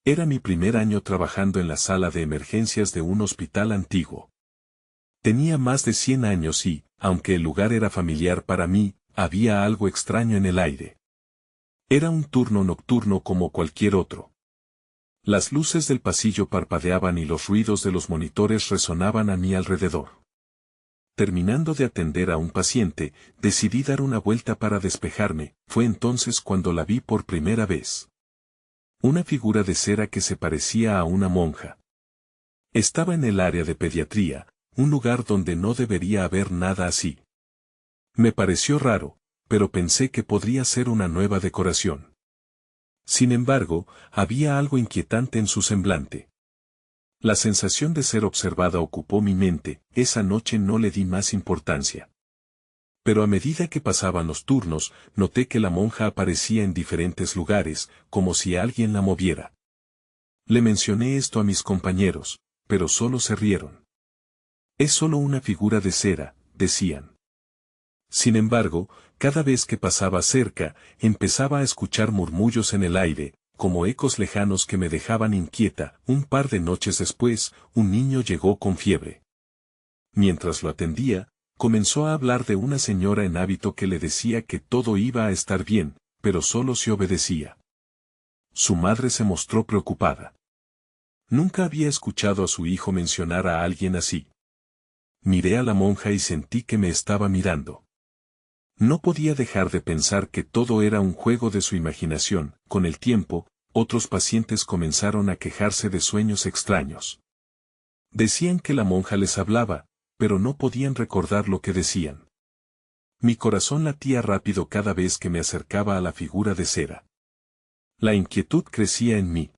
Era mi primer año trabajando en la sala de emergencias de un hospital antiguo. Tenía más de 100 años y, aunque el lugar era familiar para mí, había algo extraño en el aire. Era un turno nocturno como cualquier otro. Las luces del pasillo parpadeaban y los ruidos de los monitores resonaban a mi alrededor. Terminando de atender a un paciente, decidí dar una vuelta para despejarme. Fue entonces cuando la vi por primera vez. Una figura de cera que se parecía a una monja. Estaba en el área de pediatría, un lugar donde no debería haber nada así. Me pareció raro, pero pensé que podría ser una nueva decoración. Sin embargo, había algo inquietante en su semblante. La sensación de ser observada ocupó mi mente. Esa noche no le di más importancia. Pero a medida que pasaban los turnos, noté que la monja aparecía en diferentes lugares, como si alguien la moviera. Le mencioné esto a mis compañeros, pero solo se rieron. Es solo una figura de cera, decían. Sin embargo, cada vez que pasaba cerca, empezaba a escuchar murmullos en el aire, como ecos lejanos que me dejaban inquieta. Un par de noches después, un niño llegó con fiebre. Mientras lo atendía, comenzó a hablar de una señora en hábito que le decía que todo iba a estar bien, pero solo si obedecía. Su madre se mostró preocupada. Nunca había escuchado a su hijo mencionar a alguien así. Miré a la monja y sentí que me estaba mirando. No podía dejar de pensar que todo era un juego de su imaginación. Con el tiempo, otros pacientes comenzaron a quejarse de sueños extraños. Decían que la monja les hablaba, pero no podían recordar lo que decían. Mi corazón latía rápido cada vez que me acercaba a la figura de cera. La inquietud crecía en mí.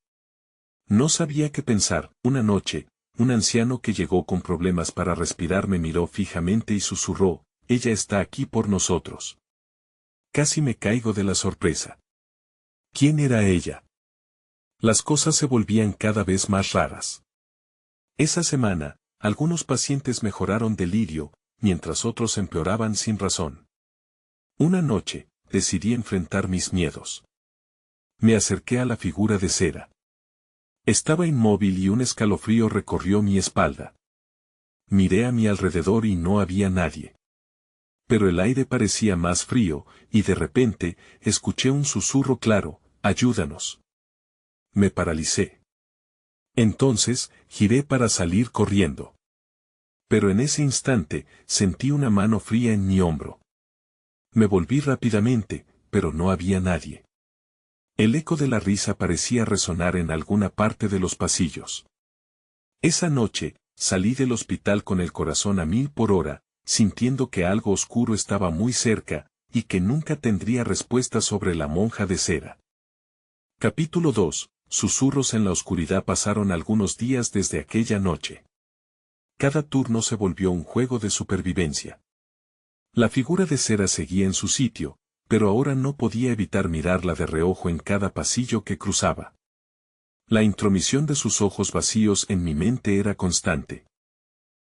No sabía qué pensar. Una noche, un anciano que llegó con problemas para respirar me miró fijamente y susurró: «Ella está aquí por nosotros». Casi me caigo de la sorpresa. ¿Quién era ella? Las cosas se volvían cada vez más raras. Esa semana, algunos pacientes mejoraron delirio, mientras otros empeoraban sin razón. Una noche, decidí enfrentar mis miedos. Me acerqué a la figura de cera. Estaba inmóvil y un escalofrío recorrió mi espalda. Miré a mi alrededor y no había nadie. Pero el aire parecía más frío, y de repente, escuché un susurro claro: «Ayúdanos». Me paralicé. Entonces, giré para salir corriendo. Pero en ese instante, sentí una mano fría en mi hombro. Me volví rápidamente, pero no había nadie. El eco de la risa parecía resonar en alguna parte de los pasillos. Esa noche, salí del hospital con el corazón a 1000 por hora, sintiendo que algo oscuro estaba muy cerca, y que nunca tendría respuesta sobre la monja de cera. Capítulo 2. Susurros en la oscuridad. Pasaron algunos días desde aquella noche. Cada turno se volvió un juego de supervivencia. La figura de cera seguía en su sitio, pero ahora no podía evitar mirarla de reojo en cada pasillo que cruzaba. La intromisión de sus ojos vacíos en mi mente era constante.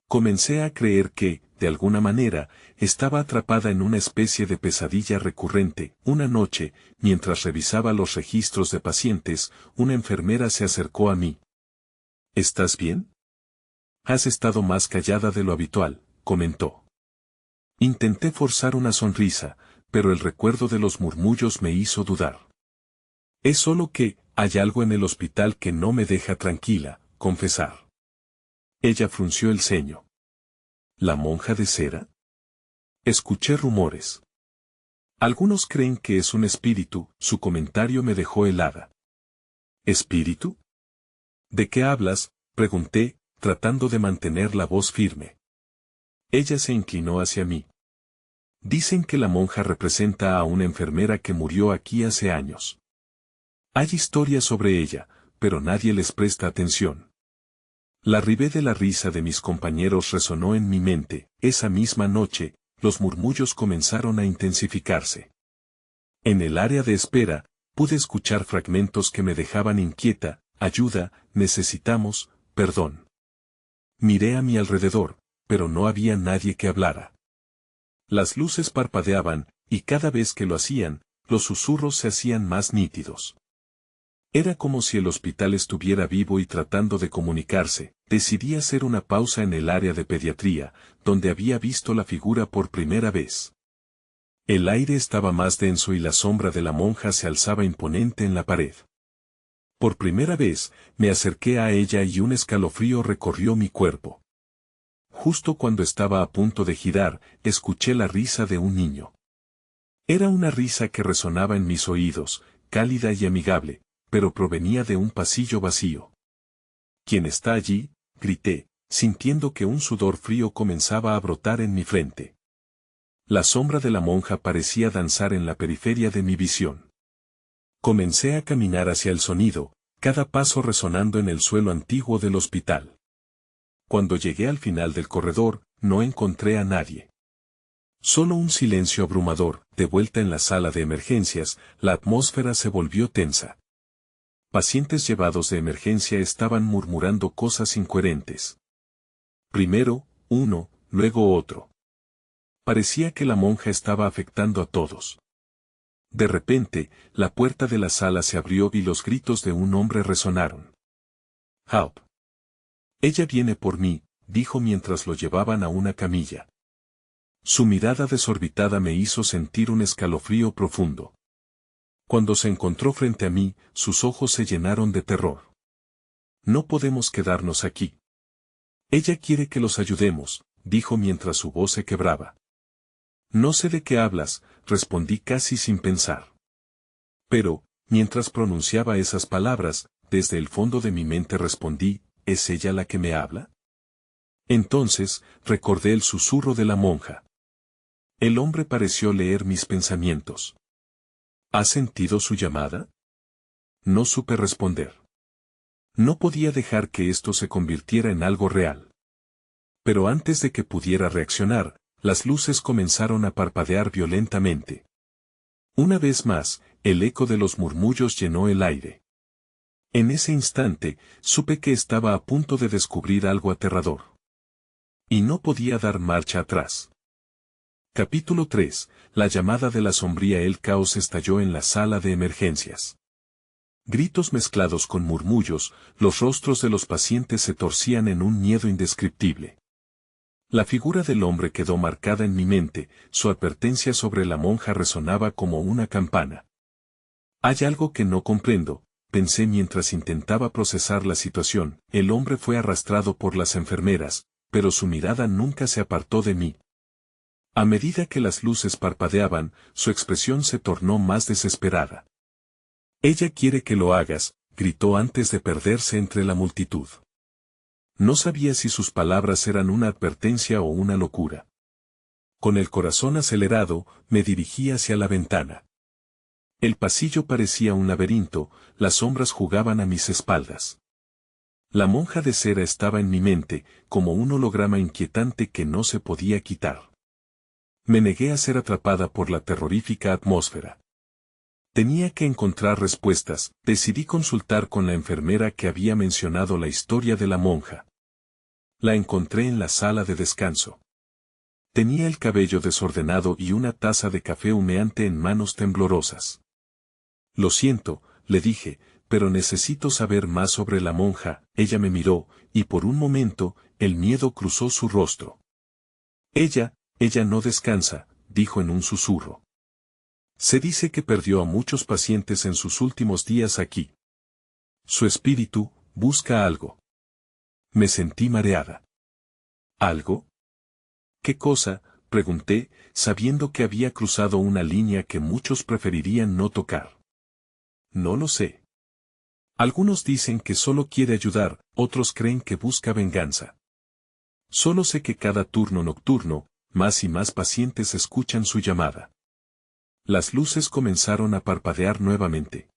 Comencé a creer que, de alguna manera, estaba atrapada en una especie de pesadilla recurrente. Una noche, mientras revisaba los registros de pacientes, una enfermera se acercó a mí. «¿Estás bien? Has estado más callada de lo habitual», comentó. Intenté forzar una sonrisa, pero el recuerdo de los murmullos me hizo dudar. «Es solo que, hay algo en el hospital que no me deja tranquila», confesar. Ella frunció el ceño. ¿La monja de cera? Escuché rumores. Algunos creen que es un espíritu. Su comentario me dejó helada. ¿Espíritu? ¿De qué hablas?, pregunté, tratando de mantener la voz firme. Ella se inclinó hacia mí. Dicen que la monja representa a una enfermera que murió aquí hace años. Hay historias sobre ella, pero nadie les presta atención. La ribé de la risa de mis compañeros resonó en mi mente. Esa misma noche, los murmullos comenzaron a intensificarse. En el área de espera, pude escuchar fragmentos que me dejaban inquieta: «Ayuda, necesitamos, perdón». Miré a mi alrededor, pero no había nadie que hablara. Las luces parpadeaban, y cada vez que lo hacían, los susurros se hacían más nítidos. Era como si el hospital estuviera vivo y tratando de comunicarse. Decidí hacer una pausa en el área de pediatría, donde había visto la figura por primera vez. El aire estaba más denso y la sombra de la monja se alzaba imponente en la pared. Por primera vez, me acerqué a ella y un escalofrío recorrió mi cuerpo. Justo cuando estaba a punto de girar, escuché la risa de un niño. Era una risa que resonaba en mis oídos, cálida y amigable, pero provenía de un pasillo vacío. ¿Quién está allí?, grité, sintiendo que un sudor frío comenzaba a brotar en mi frente. La sombra de la monja parecía danzar en la periferia de mi visión. Comencé a caminar hacia el sonido, cada paso resonando en el suelo antiguo del hospital. Cuando llegué al final del corredor, no encontré a nadie. Solo un silencio abrumador. De vuelta en la sala de emergencias, la atmósfera se volvió tensa. Pacientes llevados de emergencia estaban murmurando cosas incoherentes. Primero, uno, luego otro. Parecía que la monja estaba afectando a todos. De repente, la puerta de la sala se abrió y los gritos de un hombre resonaron. «Help. Ella viene por mí», dijo mientras lo llevaban a una camilla. Su mirada desorbitada me hizo sentir un escalofrío profundo. Cuando se encontró frente a mí, sus ojos se llenaron de terror. «No podemos quedarnos aquí. Ella quiere que los ayudemos», dijo mientras su voz se quebraba. «No sé de qué hablas», respondí casi sin pensar. Pero, mientras pronunciaba esas palabras, desde el fondo de mi mente respondí, ¿es ella la que me habla? Entonces, recordé el susurro de la monja. El hombre pareció leer mis pensamientos. ¿Has sentido su llamada? No supe responder. No podía dejar que esto se convirtiera en algo real. Pero antes de que pudiera reaccionar, las luces comenzaron a parpadear violentamente. Una vez más, el eco de los murmullos llenó el aire. En ese instante, supe que estaba a punto de descubrir algo aterrador. Y no podía dar marcha atrás. Capítulo 3. La llamada de la sombría. El caos estalló en la sala de emergencias. Gritos mezclados con murmullos, los rostros de los pacientes se torcían en un miedo indescriptible. La figura del hombre quedó marcada en mi mente, su advertencia sobre la monja resonaba como una campana. Hay algo que no comprendo, pensé mientras intentaba procesar la situación. El hombre fue arrastrado por las enfermeras, pero su mirada nunca se apartó de mí. A medida que las luces parpadeaban, su expresión se tornó más desesperada. «Ella quiere que lo hagas», gritó antes de perderse entre la multitud. No sabía si sus palabras eran una advertencia o una locura. Con el corazón acelerado, me dirigí hacia la ventana. El pasillo parecía un laberinto, las sombras jugaban a mis espaldas. La monja de cera estaba en mi mente, como un holograma inquietante que no se podía quitar. Me negué a ser atrapada por la terrorífica atmósfera. Tenía que encontrar respuestas. Decidí consultar con la enfermera que había mencionado la historia de la monja. La encontré en la sala de descanso. Tenía el cabello desordenado y una taza de café humeante en manos temblorosas. «Lo siento», le dije, «pero necesito saber más sobre la monja». Ella me miró, y por un momento, el miedo cruzó su rostro. Ella no descansa», dijo en un susurro. «Se dice que perdió a muchos pacientes en sus últimos días aquí. Su espíritu busca algo». Me sentí mareada. ¿Algo? ¿Qué cosa?, pregunté, sabiendo que había cruzado una línea que muchos preferirían no tocar. No lo sé. Algunos dicen que solo quiere ayudar, otros creen que busca venganza. Solo sé que cada turno nocturno, más y más pacientes escuchan su llamada. Las luces comenzaron a parpadear nuevamente.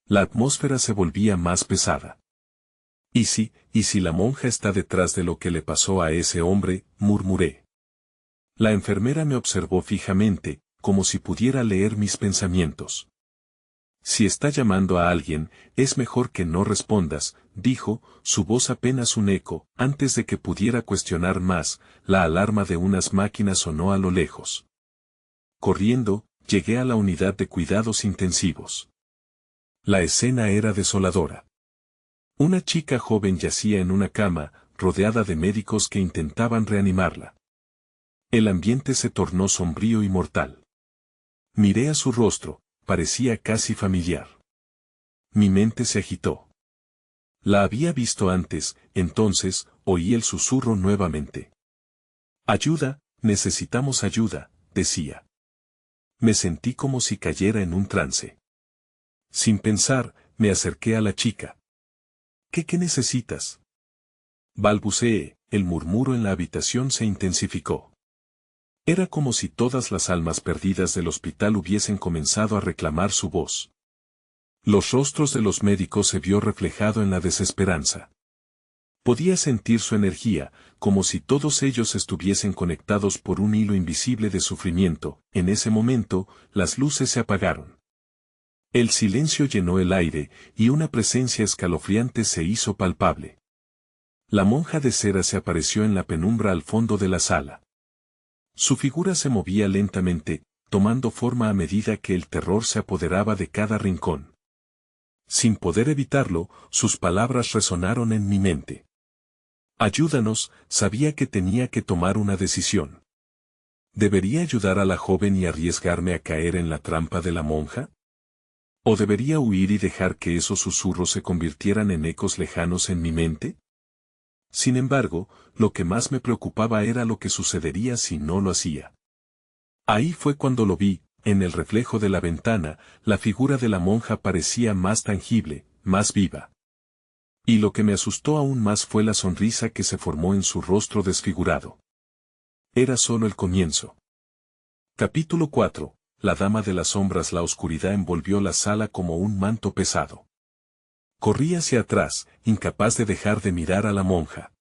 La atmósfera se volvía más pesada. ¿Y si la monja está detrás de lo que le pasó a ese hombre?, murmuré. La enfermera me observó fijamente, como si pudiera leer mis pensamientos. «Si está llamando a alguien, es mejor que no respondas», dijo, su voz apenas un eco. Antes de que pudiera cuestionar más, la alarma de unas máquinas sonó a lo lejos. Corriendo, llegué a la unidad de cuidados intensivos. La escena era desoladora. Una chica joven yacía en una cama, rodeada de médicos que intentaban reanimarla. El ambiente se tornó sombrío y mortal. Miré a su rostro, parecía casi familiar. Mi mente se agitó. La había visto antes, entonces, oí el susurro nuevamente. Ayuda, necesitamos ayuda, decía. Me sentí como si cayera en un trance. Sin pensar, me acerqué a la chica. ¿Qué necesitas? Balbuceé, el murmuro en la habitación se intensificó. Era como si todas las almas perdidas del hospital hubiesen comenzado a reclamar su voz. Los rostros de los médicos se vio reflejado en la desesperanza. Podía sentir su energía, como si todos ellos estuviesen conectados por un hilo invisible de sufrimiento. En ese momento, las luces se apagaron. El silencio llenó el aire, y una presencia escalofriante se hizo palpable. La monja de cera se apareció en la penumbra al fondo de la sala. Su figura se movía lentamente, tomando forma a medida que el terror se apoderaba de cada rincón. Sin poder evitarlo, sus palabras resonaron en mi mente. Ayúdanos, sabía que tenía que tomar una decisión. ¿Debería ayudar a la joven y arriesgarme a caer en la trampa de la monja? ¿O debería huir y dejar que esos susurros se convirtieran en ecos lejanos en mi mente? Sin embargo, lo que más me preocupaba era lo que sucedería si no lo hacía. Ahí fue cuando lo vi, en el reflejo de la ventana, la figura de la monja parecía más tangible, más viva. Y lo que me asustó aún más fue la sonrisa que se formó en su rostro desfigurado. Era solo el comienzo. Capítulo 4. La dama de las sombras. La oscuridad envolvió la sala como un manto pesado. Corrí hacia atrás, incapaz de dejar de mirar a la monja.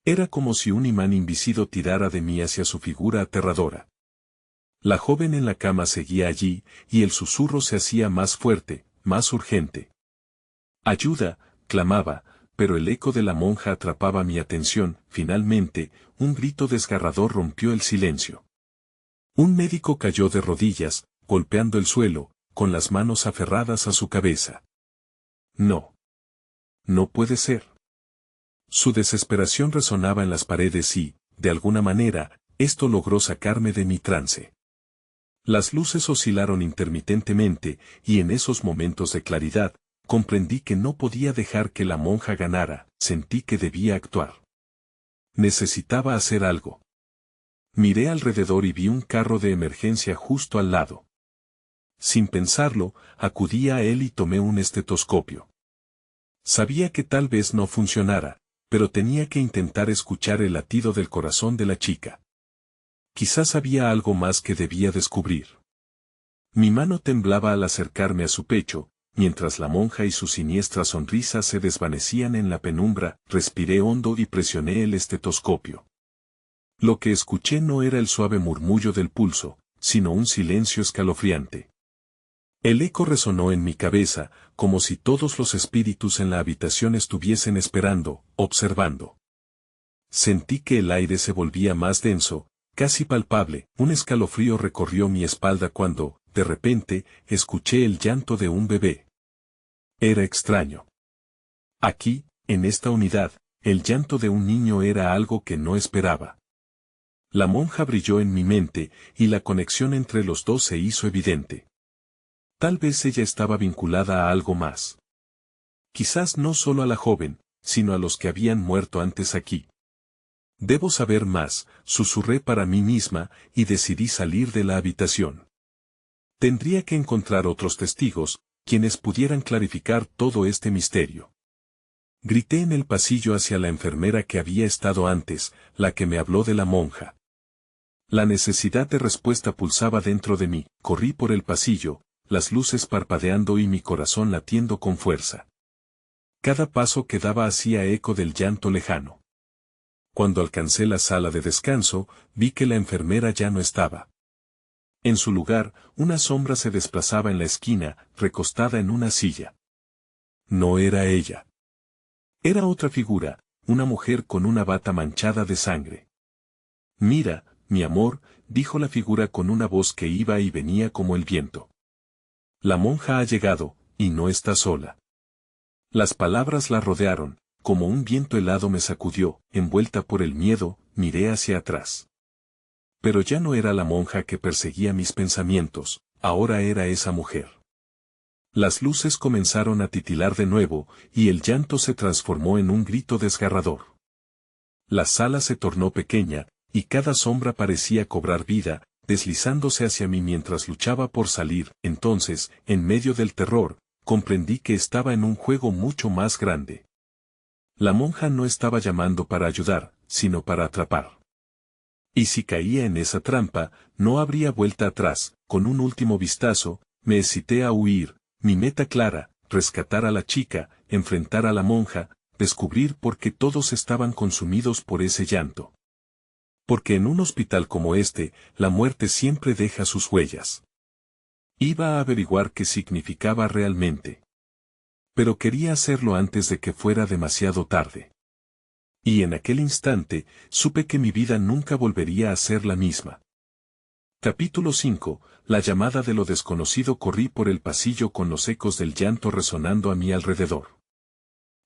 Era como si un imán invisible tirara de mí hacia su figura aterradora. La joven en la cama seguía allí, y el susurro se hacía más fuerte, más urgente. Ayuda, clamaba, pero el eco de la monja atrapaba mi atención. Finalmente, un grito desgarrador rompió el silencio. Un médico cayó de rodillas, golpeando el suelo, con las manos aferradas a su cabeza. No. No puede ser. Su desesperación resonaba en las paredes y, de alguna manera, esto logró sacarme de mi trance. Las luces oscilaron intermitentemente, y en esos momentos de claridad, comprendí que no podía dejar que la monja ganara. Sentí que debía actuar. Necesitaba hacer algo. Miré alrededor y vi un carro de emergencia justo al lado. Sin pensarlo, acudí a él y tomé un estetoscopio. Sabía que tal vez no funcionara, pero tenía que intentar escuchar el latido del corazón de la chica. Quizás había algo más que debía descubrir. Mi mano temblaba al acercarme a su pecho, mientras la monja y su siniestra sonrisa se desvanecían en la penumbra. Respiré hondo y presioné el estetoscopio. Lo que escuché no era el suave murmullo del pulso, sino un silencio escalofriante. El eco resonó en mi cabeza, como si todos los espíritus en la habitación estuviesen esperando, observando. Sentí que el aire se volvía más denso, casi palpable. Un escalofrío recorrió mi espalda cuando, de repente, escuché el llanto de un bebé. Era extraño. Aquí, en esta unidad, el llanto de un niño era algo que no esperaba. La monja brilló en mi mente, y la conexión entre los dos se hizo evidente. Tal vez ella estaba vinculada a algo más. Quizás no solo a la joven, sino a los que habían muerto antes aquí. Debo saber más, susurré para mí misma, y decidí salir de la habitación. Tendría que encontrar otros testigos, quienes pudieran clarificar todo este misterio. Grité en el pasillo hacia la enfermera que había estado antes, la que me habló de la monja. La necesidad de respuesta pulsaba dentro de mí. Corrí por el pasillo, las luces parpadeando y mi corazón latiendo con fuerza. Cada paso que daba hacía eco del llanto lejano. Cuando alcancé la sala de descanso, vi que la enfermera ya no estaba. En su lugar, una sombra se desplazaba en la esquina, recostada en una silla. No era ella. Era otra figura, una mujer con una bata manchada de sangre. Mira, mi amor, dijo la figura con una voz que iba y venía como el viento. La monja ha llegado, y no está sola. Las palabras la rodearon, como un viento helado me sacudió, envuelta por el miedo, miré hacia atrás. Pero ya no era la monja que perseguía mis pensamientos, ahora era esa mujer. Las luces comenzaron a titilar de nuevo, y el llanto se transformó en un grito desgarrador. La sala se tornó pequeña, y cada sombra parecía cobrar vida, deslizándose hacia mí mientras luchaba por salir. Entonces, en medio del terror, comprendí que estaba en un juego mucho más grande. La monja no estaba llamando para ayudar, sino para atrapar. Y si caía en esa trampa, no habría vuelta atrás. Con un último vistazo, me excité a huir, mi meta clara, rescatar a la chica, enfrentar a la monja, descubrir por qué todos estaban consumidos por ese llanto. Porque en un hospital como este, la muerte siempre deja sus huellas. Iba a averiguar qué significaba realmente. Pero quería hacerlo antes de que fuera demasiado tarde. Y en aquel instante, supe que mi vida nunca volvería a ser la misma. Capítulo 5. La llamada de lo desconocido. Corrí por el pasillo con los ecos del llanto resonando a mi alrededor.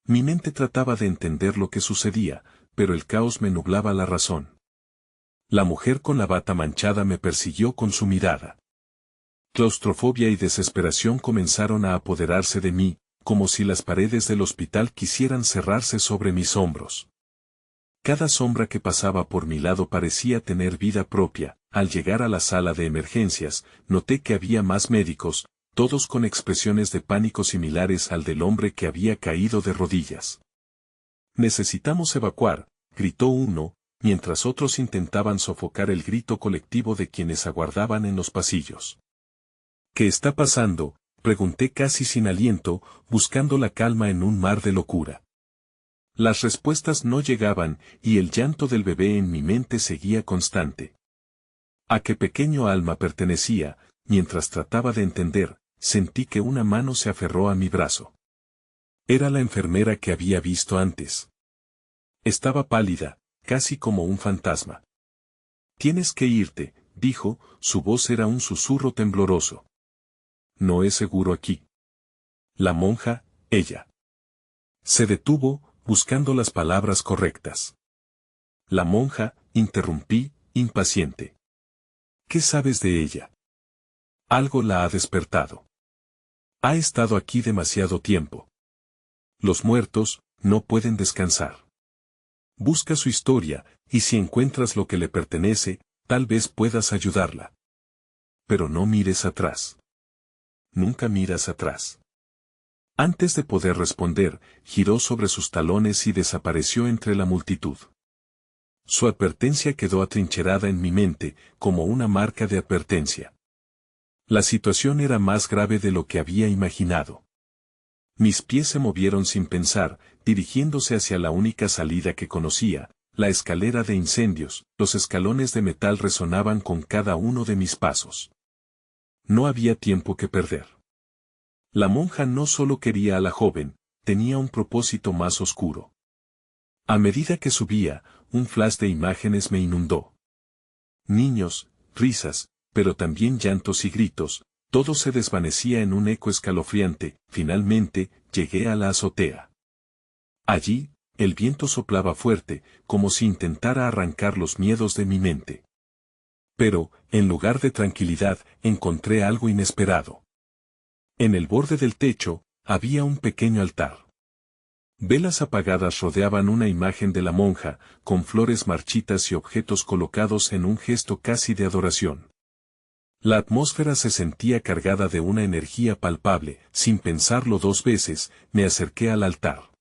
Mi mente trataba de entender lo que sucedía, pero el caos me nublaba la razón. La mujer con la bata manchada me persiguió con su mirada. Claustrofobia y desesperación comenzaron a apoderarse de mí, como si las paredes del hospital quisieran cerrarse sobre mis hombros. Cada sombra que pasaba por mi lado parecía tener vida propia. Al llegar a la sala de emergencias, noté que había más médicos, todos con expresiones de pánico similares al del hombre que había caído de rodillas. «Necesitamos evacuar», gritó uno, mientras otros intentaban sofocar el grito colectivo de quienes aguardaban en los pasillos. «¿Qué está pasando?», pregunté casi sin aliento, buscando la calma en un mar de locura. Las respuestas no llegaban, y el llanto del bebé en mi mente seguía constante. ¿A qué pequeño alma pertenecía? Mientras trataba de entender, sentí que una mano se aferró a mi brazo. Era la enfermera que había visto antes. Estaba pálida, casi como un fantasma. «Tienes que irte», dijo, su voz era un susurro tembloroso. «No es seguro aquí». La monja, ella. Se detuvo, buscando las palabras correctas. «La monja», interrumpí, impaciente. «¿Qué sabes de ella?» «Algo la ha despertado. Ha estado aquí demasiado tiempo. Los muertos no pueden descansar. Busca su historia, y si encuentras lo que le pertenece, tal vez puedas ayudarla. Pero no mires atrás. Nunca miras atrás». Antes de poder responder, giró sobre sus talones y desapareció entre la multitud. Su advertencia quedó atrincherada en mi mente, como una marca de advertencia. La situación era más grave de lo que había imaginado. Mis pies se movieron sin pensar, dirigiéndose hacia la única salida que conocía, la escalera de incendios. Los escalones de metal resonaban con cada uno de mis pasos. No había tiempo que perder. La monja no solo quería a la joven, tenía un propósito más oscuro. A medida que subía, un flash de imágenes me inundó. Niños, risas, pero también llantos y gritos, todo se desvanecía en un eco escalofriante. Finalmente, llegué a la azotea. Allí, el viento soplaba fuerte, como si intentara arrancar los miedos de mi mente. Pero, en lugar de tranquilidad, encontré algo inesperado. En el borde del techo, había un pequeño altar. Velas apagadas rodeaban una imagen de la monja, con flores marchitas y objetos colocados en un gesto casi de adoración. La atmósfera se sentía cargada de una energía palpable. Sin pensarlo dos veces, me acerqué al altar.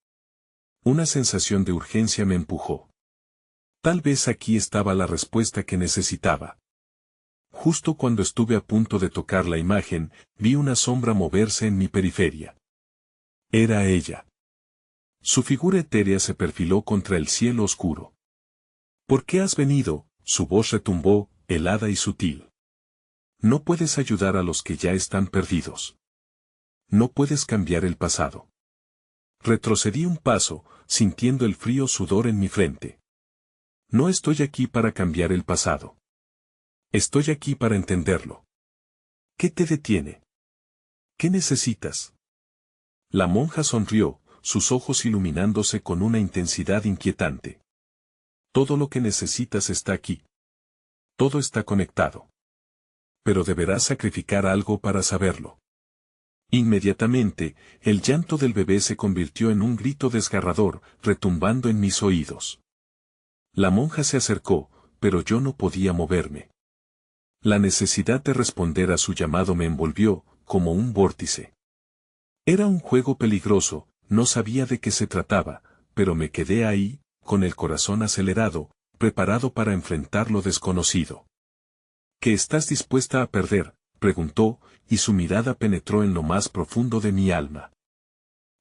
Una sensación de urgencia me empujó. Tal vez aquí estaba la respuesta que necesitaba. Justo cuando estuve a punto de tocar la imagen, vi una sombra moverse en mi periferia. Era ella. Su figura etérea se perfiló contra el cielo oscuro. «¿Por qué has venido?», su voz retumbó, helada y sutil. «No puedes ayudar a los que ya están perdidos. No puedes cambiar el pasado». Retrocedí un paso, sintiendo el frío sudor en mi frente. «No estoy aquí para cambiar el pasado. Estoy aquí para entenderlo». «¿Qué te detiene? ¿Qué necesitas?». La monja sonrió, sus ojos iluminándose con una intensidad inquietante. Todo lo que necesitas está aquí. Todo está conectado. Pero deberás sacrificar algo para saberlo. Inmediatamente, el llanto del bebé se convirtió en un grito desgarrador, retumbando en mis oídos. La monja se acercó, pero yo no podía moverme. La necesidad de responder a su llamado me envolvió, como un vórtice. Era un juego peligroso, no sabía de qué se trataba, pero me quedé ahí, con el corazón acelerado, preparado para enfrentar lo desconocido. ¿Qué estás dispuesta a perder?, preguntó, y su mirada penetró en lo más profundo de mi alma.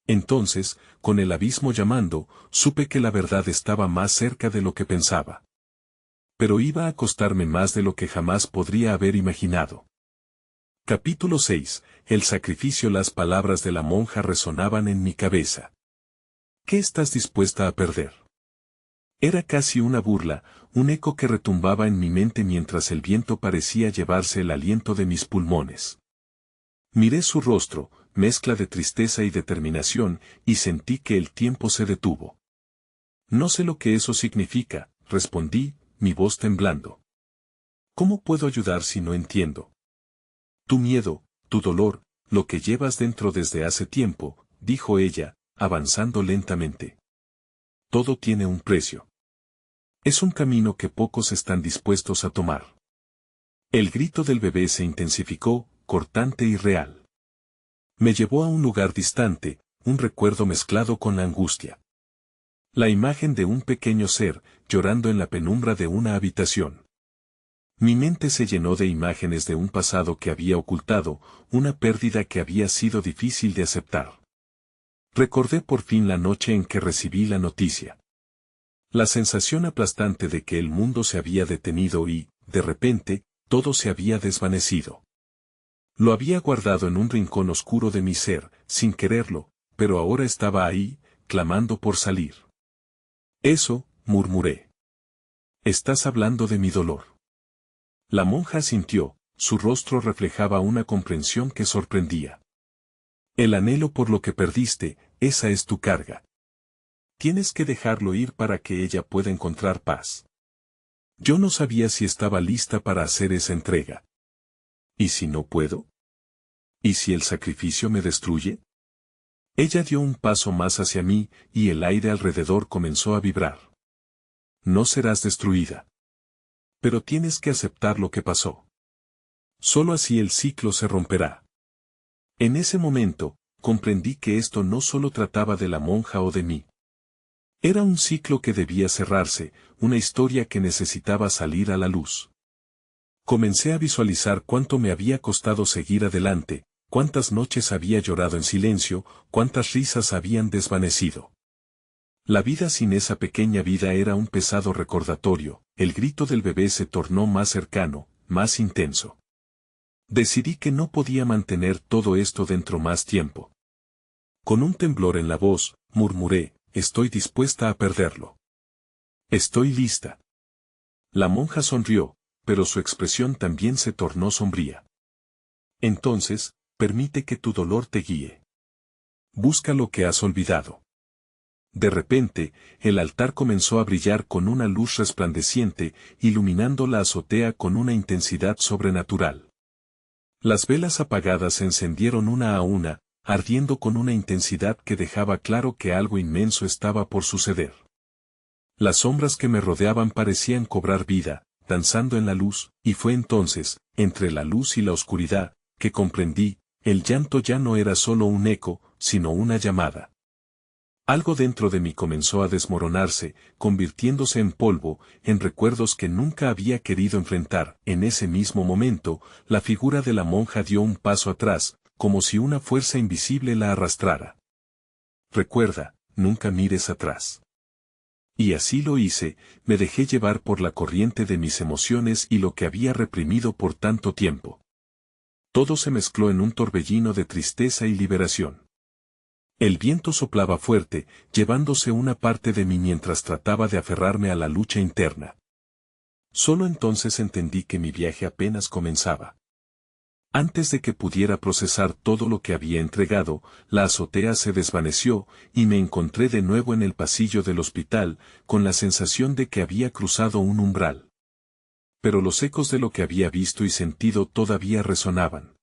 Entonces, con el abismo llamando, supe que la verdad estaba más cerca de lo que pensaba. Pero iba a costarme más de lo que jamás podría haber imaginado. Capítulo 6. El sacrificio. Las palabras de la monja resonaban en mi cabeza. ¿Qué estás dispuesta a perder? Era casi una burla, un eco que retumbaba en mi mente mientras el viento parecía llevarse el aliento de mis pulmones. Miré su rostro, mezcla de tristeza y determinación, y sentí que el tiempo se detuvo. No sé lo que eso significa, respondí, mi voz temblando. ¿Cómo puedo ayudar si no entiendo? Tu miedo, tu dolor, lo que llevas dentro desde hace tiempo, dijo ella, avanzando lentamente. Todo tiene un precio. Es un camino que pocos están dispuestos a tomar. El grito del bebé se intensificó, cortante y real. Me llevó a un lugar distante, un recuerdo mezclado con la angustia. La imagen de un pequeño ser, llorando en la penumbra de una habitación. Mi mente se llenó de imágenes de un pasado que había ocultado, una pérdida que había sido difícil de aceptar. Recordé por fin la noche en que recibí la noticia. La sensación aplastante de que el mundo se había detenido y, de repente, todo se había desvanecido. Lo había guardado en un rincón oscuro de mi ser, sin quererlo, pero ahora estaba ahí, clamando por salir. Eso, murmuré. Estás hablando de mi dolor. La monja asintió, su rostro reflejaba una comprensión que sorprendía. El anhelo por lo que perdiste, esa es tu carga. Tienes que dejarlo ir para que ella pueda encontrar paz. Yo no sabía si estaba lista para hacer esa entrega. ¿Y si no puedo? ¿Y si el sacrificio me destruye? Ella dio un paso más hacia mí, y el aire alrededor comenzó a vibrar. No serás destruida. Pero tienes que aceptar lo que pasó. Solo así el ciclo se romperá. En ese momento, comprendí que esto no solo trataba de la monja o de mí. Era un ciclo que debía cerrarse, una historia que necesitaba salir a la luz. Comencé a visualizar cuánto me había costado seguir adelante, cuántas noches había llorado en silencio, cuántas risas habían desvanecido. La vida sin esa pequeña vida era un pesado recordatorio, el grito del bebé se tornó más cercano, más intenso. Decidí que no podía mantener todo esto dentro más tiempo. Con un temblor en la voz, murmuré, estoy dispuesta a perderlo. Estoy lista. La monja sonrió, pero su expresión también se tornó sombría. Entonces, permite que tu dolor te guíe. Busca lo que has olvidado. De repente, el altar comenzó a brillar con una luz resplandeciente, iluminando la azotea con una intensidad sobrenatural. Las velas apagadas se encendieron una a una, ardiendo con una intensidad que dejaba claro que algo inmenso estaba por suceder. Las sombras que me rodeaban parecían cobrar vida, danzando en la luz, y fue entonces, entre la luz y la oscuridad, que comprendí, el llanto ya no era solo un eco, sino una llamada. Algo dentro de mí comenzó a desmoronarse, convirtiéndose en polvo, en recuerdos que nunca había querido enfrentar. En ese mismo momento, la figura de la monja dio un paso atrás, como si una fuerza invisible la arrastrara. Recuerda, nunca mires atrás. Y así lo hice, me dejé llevar por la corriente de mis emociones y lo que había reprimido por tanto tiempo. Todo se mezcló en un torbellino de tristeza y liberación. El viento soplaba fuerte, llevándose una parte de mí mientras trataba de aferrarme a la lucha interna. Solo entonces entendí que mi viaje apenas comenzaba. Antes de que pudiera procesar todo lo que había entregado, la azotea se desvaneció, y me encontré de nuevo en el pasillo del hospital, con la sensación de que había cruzado un umbral. Pero los ecos de lo que había visto y sentido todavía resonaban.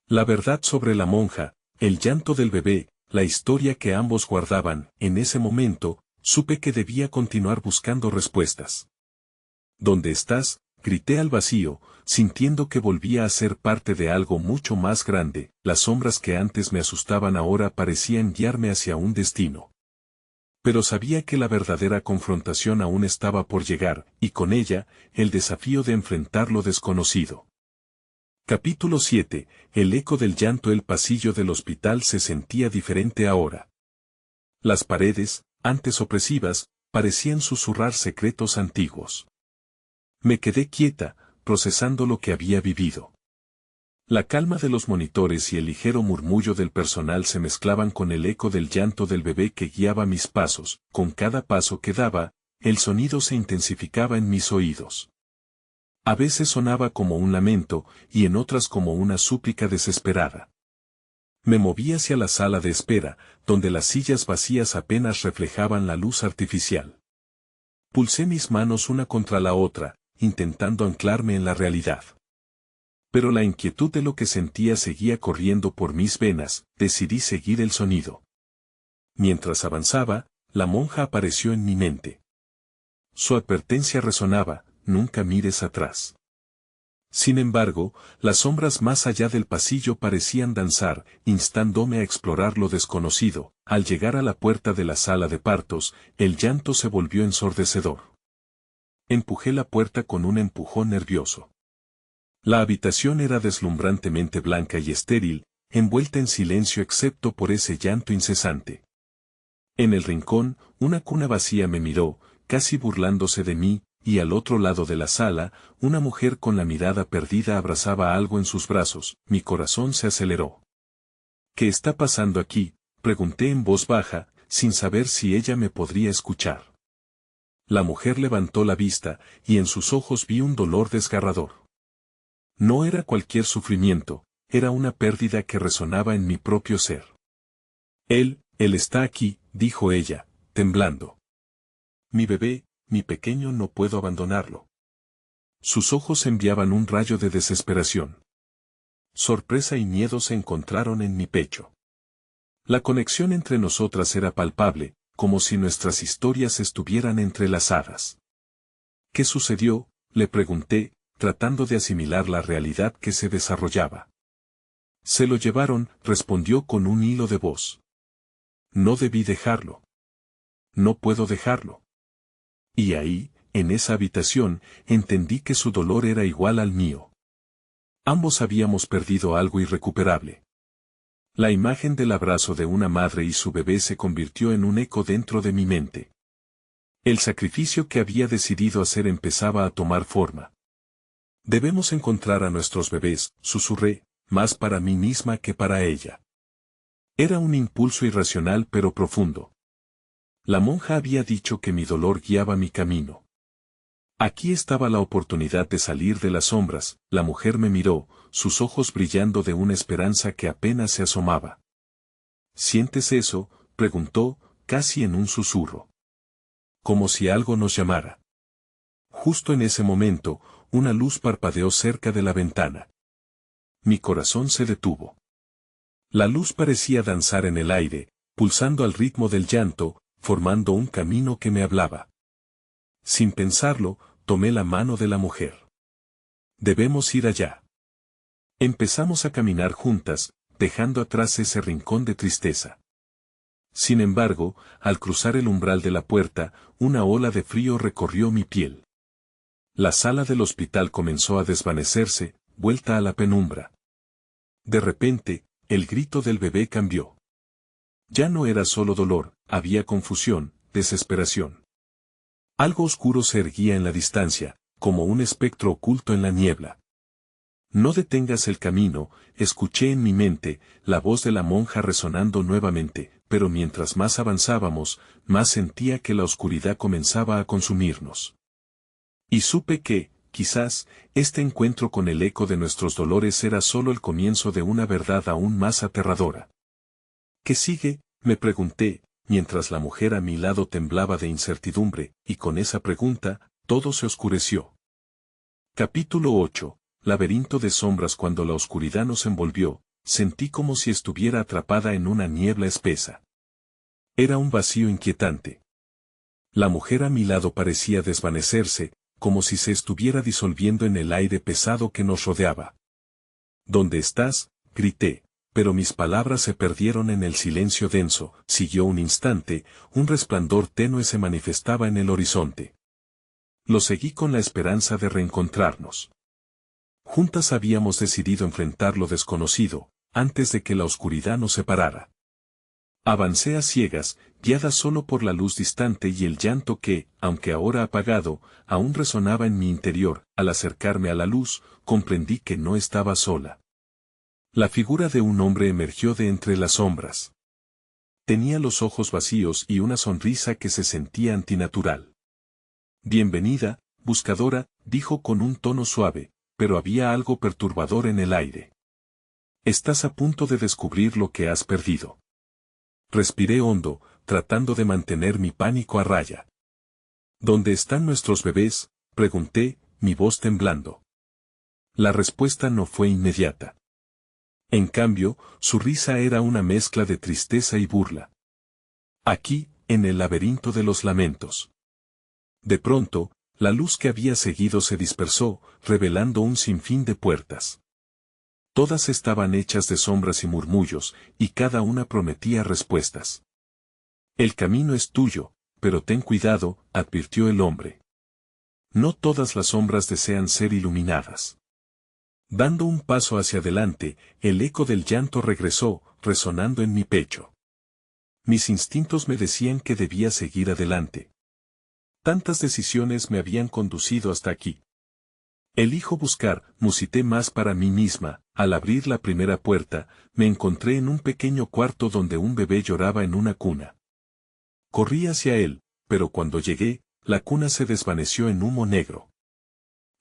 La verdad sobre la monja, el llanto del bebé, la historia que ambos guardaban, en ese momento, supe que debía continuar buscando respuestas. ¿Dónde estás?, grité al vacío, sintiendo que volvía a ser parte de algo mucho más grande. Las sombras que antes me asustaban ahora parecían guiarme hacia un destino. Pero sabía que la verdadera confrontación aún estaba por llegar, y con ella, el desafío de enfrentar lo desconocido. Capítulo 7. El eco del llanto. El pasillo del hospital se sentía diferente ahora. Las paredes, antes opresivas, parecían susurrar secretos antiguos. Me quedé quieta, procesando lo que había vivido. La calma de los monitores y el ligero murmullo del personal se mezclaban con el eco del llanto del bebé que guiaba mis pasos. Con cada paso que daba, el sonido se intensificaba en mis oídos. A veces sonaba como un lamento, y en otras como una súplica desesperada. Me moví hacia la sala de espera, donde las sillas vacías apenas reflejaban la luz artificial. Pulsé mis manos una contra la otra, intentando anclarme en la realidad. Pero la inquietud de lo que sentía seguía corriendo por mis venas. Decidí seguir el sonido. Mientras avanzaba, la monja apareció en mi mente. Su advertencia resonaba: nunca mires atrás. Sin embargo, las sombras más allá del pasillo parecían danzar, instándome a explorar lo desconocido. Al llegar a la puerta de la sala de partos, el llanto se volvió ensordecedor. Empujé la puerta con un empujón nervioso. La habitación era deslumbrantemente blanca y estéril, envuelta en silencio excepto por ese llanto incesante. En el rincón, una cuna vacía me miró, casi burlándose de mí, y al otro lado de la sala, una mujer con la mirada perdida abrazaba algo en sus brazos. Mi corazón se aceleró. ¿Qué está pasando aquí?, pregunté en voz baja, sin saber si ella me podría escuchar. La mujer levantó la vista, y en sus ojos vi un dolor desgarrador. No era cualquier sufrimiento, era una pérdida que resonaba en mi propio ser. Él está aquí, dijo ella, temblando. Mi bebé, mi pequeño, no puedo abandonarlo. Sus ojos enviaban un rayo de desesperación. Sorpresa y miedo se encontraron en mi pecho. La conexión entre nosotras era palpable, como si nuestras historias estuvieran entrelazadas. ¿Qué sucedió?, le pregunté, tratando de asimilar la realidad que se desarrollaba. Se lo llevaron, respondió con un hilo de voz. No debí dejarlo. No puedo dejarlo. Y ahí, en esa habitación, entendí que su dolor era igual al mío. Ambos habíamos perdido algo irrecuperable. La imagen del abrazo de una madre y su bebé se convirtió en un eco dentro de mi mente. El sacrificio que había decidido hacer empezaba a tomar forma. Debemos encontrar a nuestros bebés, susurré, más para mí misma que para ella. Era un impulso irracional pero profundo. La monja había dicho que mi dolor guiaba mi camino. Aquí estaba la oportunidad de salir de las sombras. La mujer me miró, sus ojos brillando de una esperanza que apenas se asomaba. ¿Sientes eso?, preguntó, casi en un susurro. Como si algo nos llamara. Justo en ese momento, una luz parpadeó cerca de la ventana. Mi corazón se detuvo. La luz parecía danzar en el aire, pulsando al ritmo del llanto, formando un camino que me hablaba. Sin pensarlo, tomé la mano de la mujer. Debemos ir allá. Empezamos a caminar juntas, dejando atrás ese rincón de tristeza. Sin embargo, al cruzar el umbral de la puerta, una ola de frío recorrió mi piel. La sala del hospital comenzó a desvanecerse, vuelta a la penumbra. De repente, el grito del bebé cambió. Ya no era solo dolor, había confusión, desesperación. Algo oscuro se erguía en la distancia, como un espectro oculto en la niebla. No detengas el camino, escuché en mi mente, la voz de la monja resonando nuevamente, pero mientras más avanzábamos, más sentía que la oscuridad comenzaba a consumirnos. Y supe que, quizás, este encuentro con el eco de nuestros dolores era solo el comienzo de una verdad aún más aterradora. ¿Qué sigue?, me pregunté, mientras la mujer a mi lado temblaba de incertidumbre, y con esa pregunta, todo se oscureció. Capítulo 8. Laberinto de sombras. Cuando la oscuridad nos envolvió, sentí como si estuviera atrapada en una niebla espesa. Era un vacío inquietante. La mujer a mi lado parecía desvanecerse, como si se estuviera disolviendo en el aire pesado que nos rodeaba. ¿Dónde estás?, grité, pero mis palabras se perdieron en el silencio denso. Siguió un instante, un resplandor tenue se manifestaba en el horizonte. Lo seguí con la esperanza de reencontrarnos. Juntas habíamos decidido enfrentar lo desconocido, antes de que la oscuridad nos separara. Avancé a ciegas, guiada solo por la luz distante y el llanto que, aunque ahora apagado, aún resonaba en mi interior. Al acercarme a la luz, comprendí que no estaba sola. La figura de un hombre emergió de entre las sombras. Tenía los ojos vacíos y una sonrisa que se sentía antinatural. «Bienvenida, buscadora», dijo con un tono suave, pero había algo perturbador en el aire. «Estás a punto de descubrir lo que has perdido». Respiré hondo, tratando de mantener mi pánico a raya. «¿Dónde están nuestros bebés?», pregunté, mi voz temblando. La respuesta no fue inmediata. En cambio, su risa era una mezcla de tristeza y burla. «Aquí, en el laberinto de los lamentos». De pronto, la luz que había seguido se dispersó, revelando un sinfín de puertas. Todas estaban hechas de sombras y murmullos, y cada una prometía respuestas. «El camino es tuyo, pero ten cuidado», advirtió el hombre. «No todas las sombras desean ser iluminadas». Dando un paso hacia adelante, el eco del llanto regresó, resonando en mi pecho. Mis instintos me decían que debía seguir adelante. Tantas decisiones me habían conducido hasta aquí. «Elijo buscar», musité más para mí misma. Al abrir la primera puerta, me encontré en un pequeño cuarto donde un bebé lloraba en una cuna. Corrí hacia él, pero cuando llegué, la cuna se desvaneció en humo negro.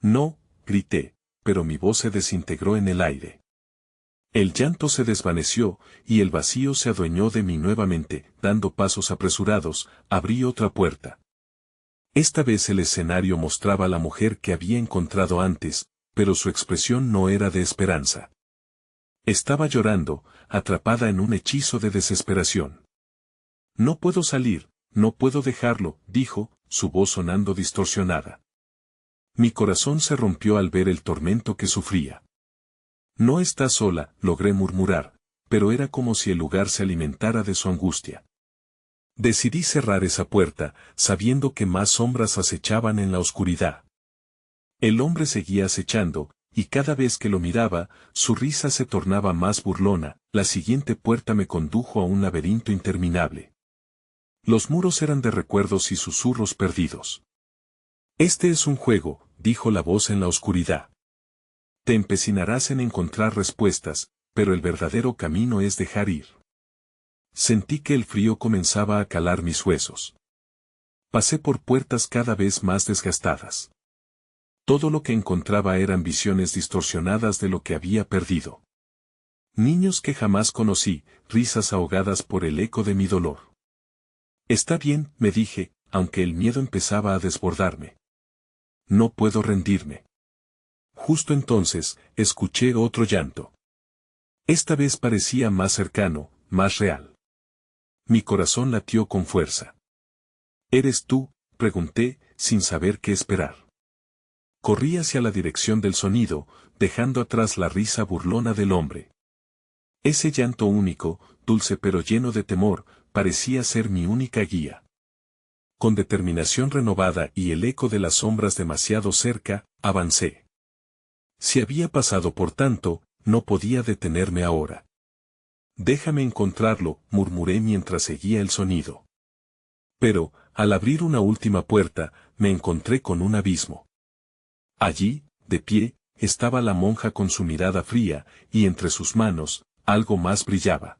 «No», grité, pero mi voz se desintegró en el aire. El llanto se desvaneció, y el vacío se adueñó de mí nuevamente. Dando pasos apresurados, abrí otra puerta. Esta vez el escenario mostraba a la mujer que había encontrado antes, pero su expresión no era de esperanza. Estaba llorando, atrapada en un hechizo de desesperación. «No puedo salir, no puedo dejarlo», dijo, su voz sonando distorsionada. Mi corazón se rompió al ver el tormento que sufría. «No estás sola», logré murmurar, pero era como si el lugar se alimentara de su angustia. Decidí cerrar esa puerta, sabiendo que más sombras acechaban en la oscuridad. El hombre seguía acechando, y cada vez que lo miraba, su risa se tornaba más burlona. La siguiente puerta me condujo a un laberinto interminable. Los muros eran de recuerdos y susurros perdidos. «Este es un juego», dijo la voz en la oscuridad. «Te empecinarás en encontrar respuestas, pero el verdadero camino es dejar ir». Sentí que el frío comenzaba a calar mis huesos. Pasé por puertas cada vez más desgastadas. Todo lo que encontraba eran visiones distorsionadas de lo que había perdido. Niños que jamás conocí, risas ahogadas por el eco de mi dolor. «Está bien», me dije, aunque el miedo empezaba a desbordarme. «No puedo rendirme». Justo entonces, escuché otro llanto. Esta vez parecía más cercano, más real. Mi corazón latió con fuerza. «¿Eres tú?», pregunté, sin saber qué esperar. Corrí hacia la dirección del sonido, dejando atrás la risa burlona del hombre. Ese llanto único, dulce pero lleno de temor, parecía ser mi única guía. Con determinación renovada y el eco de las sombras demasiado cerca, avancé. Si había pasado por tanto, no podía detenerme ahora. «Déjame encontrarlo», murmuré mientras seguía el sonido. Pero, al abrir una última puerta, me encontré con un abismo. Allí, de pie, estaba la monja con su mirada fría, y entre sus manos, algo más brillaba.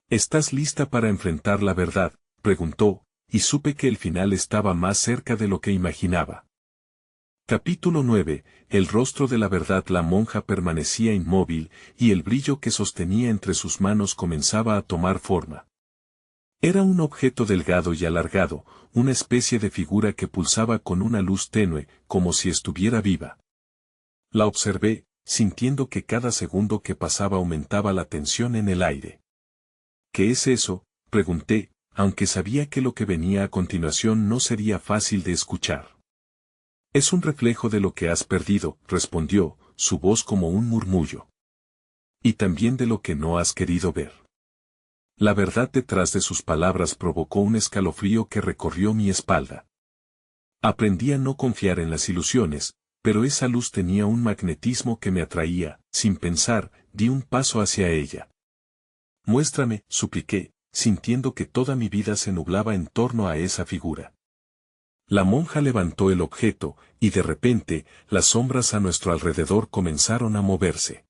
«¿Estás lista para enfrentar la verdad?», preguntó, y supe que el final estaba más cerca de lo que imaginaba. Capítulo 9. El rostro de la verdad. La monja permanecía inmóvil, y el brillo que sostenía entre sus manos comenzaba a tomar forma. Era un objeto delgado y alargado, una especie de figura que pulsaba con una luz tenue, como si estuviera viva. La observé, sintiendo que cada segundo que pasaba aumentaba la tensión en el aire. ¿Qué es eso?, pregunté, aunque sabía que lo que venía a continuación no sería fácil de escuchar. Es un reflejo de lo que has perdido, respondió, su voz como un murmullo. Y también de lo que no has querido ver. La verdad detrás de sus palabras provocó un escalofrío que recorrió mi espalda. Aprendí a no confiar en las ilusiones, pero esa luz tenía un magnetismo que me atraía. Sin pensar, di un paso hacia ella. Muéstrame, supliqué, sintiendo que toda mi vida se nublaba en torno a esa figura. La monja levantó el objeto, y de repente, las sombras a nuestro alrededor comenzaron a moverse.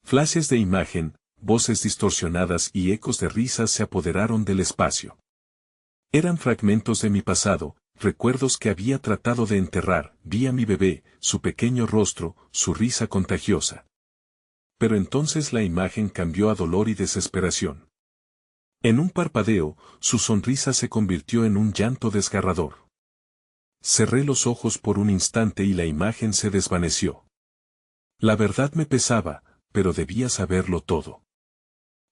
Flashes de imagen, voces distorsionadas y ecos de risas se apoderaron del espacio. Eran fragmentos de mi pasado, recuerdos que había tratado de enterrar. Vi a mi bebé, su pequeño rostro, su risa contagiosa. Pero entonces la imagen cambió a dolor y desesperación. En un parpadeo, su sonrisa se convirtió en un llanto desgarrador. Cerré los ojos por un instante y la imagen se desvaneció. La verdad me pesaba, pero debía saberlo todo.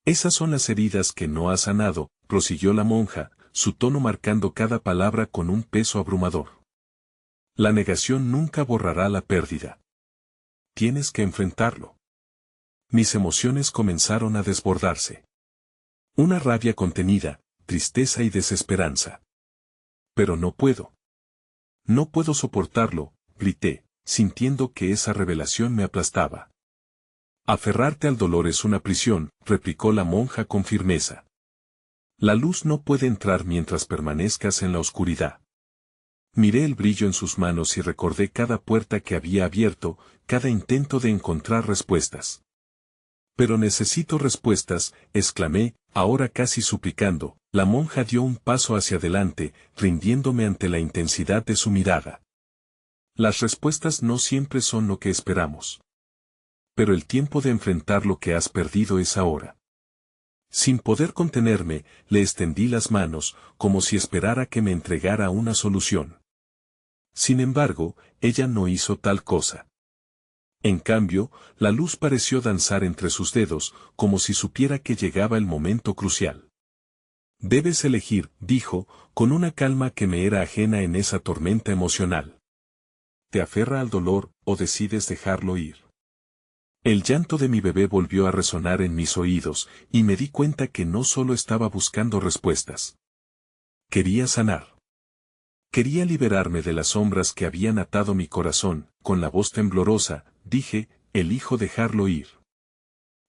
Esas son las heridas que no has sanado, prosiguió la monja, su tono marcando cada palabra con un peso abrumador. La negación nunca borrará la pérdida. Tienes que enfrentarlo. Mis emociones comenzaron a desbordarse. Una rabia contenida, tristeza y desesperanza. Pero no puedo. No puedo soportarlo, grité, sintiendo que esa revelación me aplastaba. Aferrarte al dolor es una prisión, replicó la monja con firmeza. La luz no puede entrar mientras permanezcas en la oscuridad. Miré el brillo en sus manos y recordé cada puerta que había abierto, cada intento de encontrar respuestas. Pero necesito respuestas, exclamé, ahora casi suplicando. La monja dio un paso hacia adelante, rindiéndome ante la intensidad de su mirada. Las respuestas no siempre son lo que esperamos. Pero el tiempo de enfrentar lo que has perdido es ahora. Sin poder contenerme, le extendí las manos, como si esperara que me entregara una solución. Sin embargo, ella no hizo tal cosa. En cambio, la luz pareció danzar entre sus dedos, como si supiera que llegaba el momento crucial. Debes elegir, dijo, con una calma que me era ajena en esa tormenta emocional. ¿Te aferra al dolor, o decides dejarlo ir? El llanto de mi bebé volvió a resonar en mis oídos, y me di cuenta que no solo estaba buscando respuestas. Quería sanar. Quería liberarme de las sombras que habían atado mi corazón. Con la voz temblorosa, dije, elijo dejarlo ir.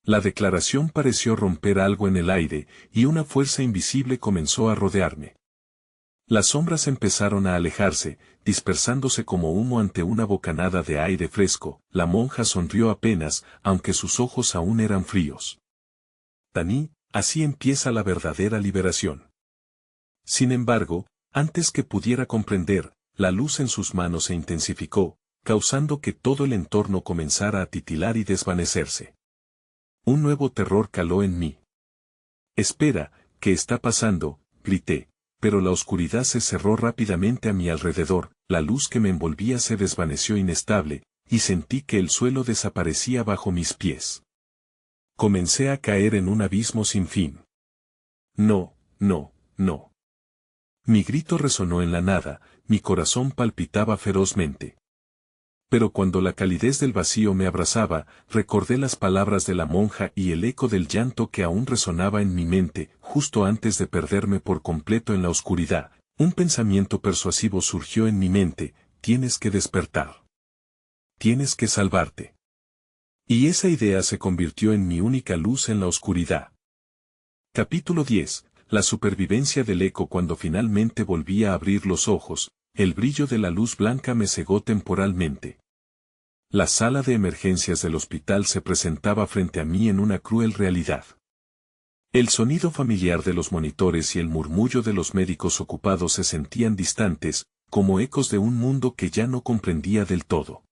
La declaración pareció romper algo en el aire, y una fuerza invisible comenzó a rodearme. Las sombras empezaron a alejarse, dispersándose como humo ante una bocanada de aire fresco. La monja sonrió apenas, aunque sus ojos aún eran fríos. Tani, así empieza la verdadera liberación. Sin embargo, antes que pudiera comprender, la luz en sus manos se intensificó, causando que todo el entorno comenzara a titilar y desvanecerse. Un nuevo terror caló en mí. Espera, ¿qué está pasando?, grité, pero la oscuridad se cerró rápidamente a mi alrededor, la luz que me envolvía se desvaneció inestable, y sentí que el suelo desaparecía bajo mis pies. Comencé a caer en un abismo sin fin. No, no, no. Mi grito resonó en la nada, mi corazón palpitaba ferozmente. Pero cuando la calidez del vacío me abrazaba, recordé las palabras de la monja y el eco del llanto que aún resonaba en mi mente. Justo antes de perderme por completo en la oscuridad, un pensamiento persuasivo surgió en mi mente: tienes que despertar. Tienes que salvarte. Y esa idea se convirtió en mi única luz en la oscuridad. Capítulo 10. La supervivencia del eco. Cuando finalmente volví a abrir los ojos, el brillo de la luz blanca me cegó temporalmente. La sala de emergencias del hospital se presentaba frente a mí en una cruel realidad. El sonido familiar de los monitores y el murmullo de los médicos ocupados se sentían distantes, como ecos de un mundo que ya no comprendía del todo.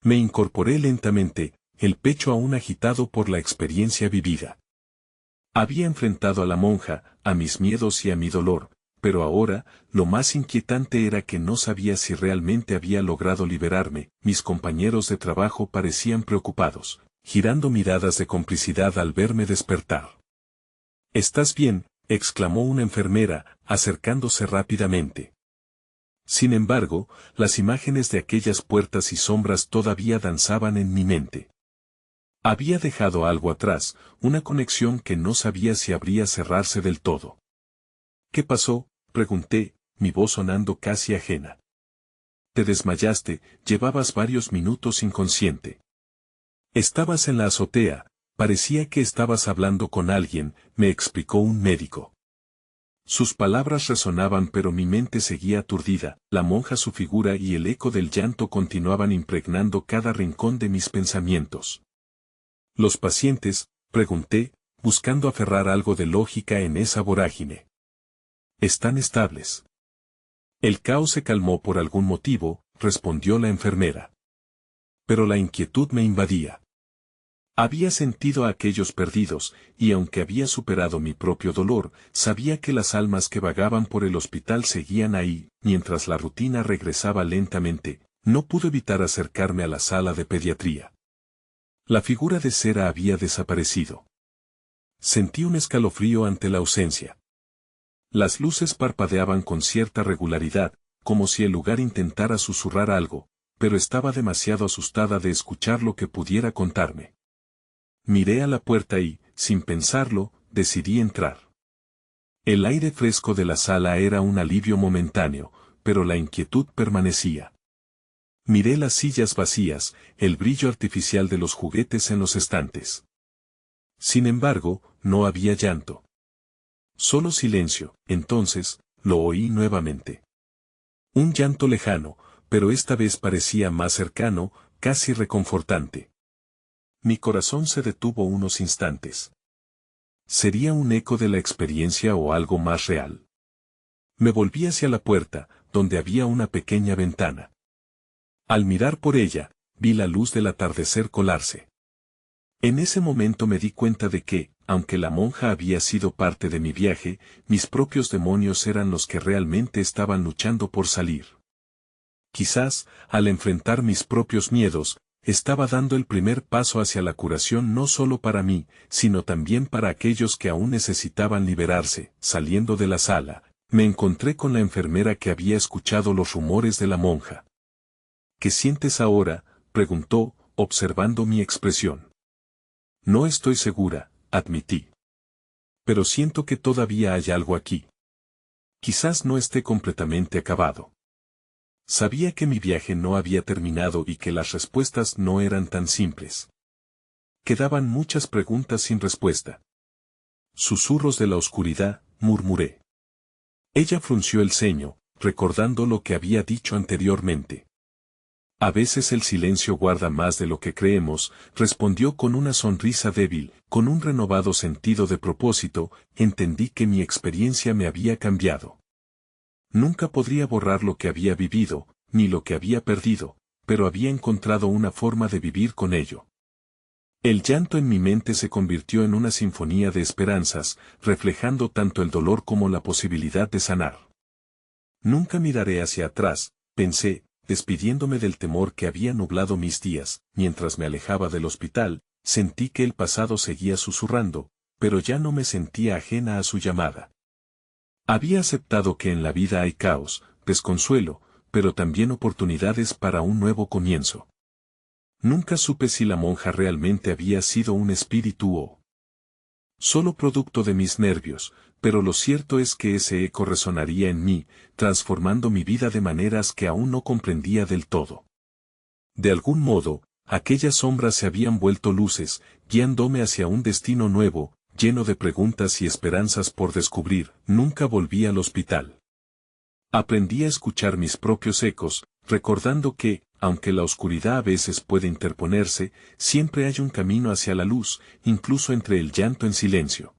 Me incorporé lentamente, el pecho aún agitado por la experiencia vivida. Había enfrentado a la monja, a mis miedos y a mi dolor, pero ahora, lo más inquietante era que no sabía si realmente había logrado liberarme. Mis compañeros de trabajo parecían preocupados, girando miradas de complicidad al verme despertar. «¿Estás bien?», exclamó una enfermera, acercándose rápidamente. Sin embargo, las imágenes de aquellas puertas y sombras todavía danzaban en mi mente. Había dejado algo atrás, una conexión que no sabía si habría cerrarse del todo. «¿Qué pasó?», pregunté, mi voz sonando casi ajena. «Te desmayaste, llevabas varios minutos inconsciente. Estabas en la azotea, parecía que estabas hablando con alguien», me explicó un médico. Sus palabras resonaban pero mi mente seguía aturdida, la monja, su figura y el eco del llanto continuaban impregnando cada rincón de mis pensamientos. «¿Los pacientes?», pregunté, buscando aferrar algo de lógica en esa vorágine. «Están estables». «El caos se calmó por algún motivo», respondió la enfermera. Pero la inquietud me invadía. Había sentido a aquellos perdidos, y aunque había superado mi propio dolor, sabía que las almas que vagaban por el hospital seguían ahí. Mientras la rutina regresaba lentamente, no pude evitar acercarme a la sala de pediatría. La figura de cera había desaparecido. Sentí un escalofrío ante la ausencia. Las luces parpadeaban con cierta regularidad, como si el lugar intentara susurrar algo, pero estaba demasiado asustada de escuchar lo que pudiera contarme. Miré a la puerta y, sin pensarlo, decidí entrar. El aire fresco de la sala era un alivio momentáneo, pero la inquietud permanecía. Miré las sillas vacías, el brillo artificial de los juguetes en los estantes. Sin embargo, no había llanto. Solo silencio. Entonces, lo oí nuevamente. Un llanto lejano, pero esta vez parecía más cercano, casi reconfortante. Mi corazón se detuvo unos instantes. ¿Sería un eco de la experiencia o algo más real? Me volví hacia la puerta, donde había una pequeña ventana. Al mirar por ella, vi la luz del atardecer colarse. En ese momento me di cuenta de que, aunque la monja había sido parte de mi viaje, mis propios demonios eran los que realmente estaban luchando por salir. Quizás, al enfrentar mis propios miedos, estaba dando el primer paso hacia la curación no solo para mí, sino también para aquellos que aún necesitaban liberarse. Saliendo de la sala, me encontré con la enfermera que había escuchado los rumores de la monja. «¿Qué sientes ahora?», preguntó, observando mi expresión. «No estoy segura», admití. «Pero siento que todavía hay algo aquí. Quizás no esté completamente acabado». Sabía que mi viaje no había terminado y que las respuestas no eran tan simples. Quedaban muchas preguntas sin respuesta. «Susurros de la oscuridad», murmuré. Ella frunció el ceño, recordando lo que había dicho anteriormente. «A veces el silencio guarda más de lo que creemos», respondió con una sonrisa débil. Con un renovado sentido de propósito, entendí que mi experiencia me había cambiado. Nunca podría borrar lo que había vivido, ni lo que había perdido, pero había encontrado una forma de vivir con ello. El llanto en mi mente se convirtió en una sinfonía de esperanzas, reflejando tanto el dolor como la posibilidad de sanar. «Nunca miraré hacia atrás», pensé, despidiéndome del temor que había nublado mis días. Mientras me alejaba del hospital, sentí que el pasado seguía susurrando, pero ya no me sentía ajena a su llamada. Había aceptado que en la vida hay caos, desconsuelo, pero también oportunidades para un nuevo comienzo. Nunca supe si la monja realmente había sido un espíritu o solo producto de mis nervios, pero lo cierto es que ese eco resonaría en mí, transformando mi vida de maneras que aún no comprendía del todo. De algún modo, aquellas sombras se habían vuelto luces, guiándome hacia un destino nuevo, lleno de preguntas y esperanzas por descubrir. Nunca volví al hospital. Aprendí a escuchar mis propios ecos, recordando que, aunque la oscuridad a veces puede interponerse, siempre hay un camino hacia la luz, incluso entre el llanto en silencio.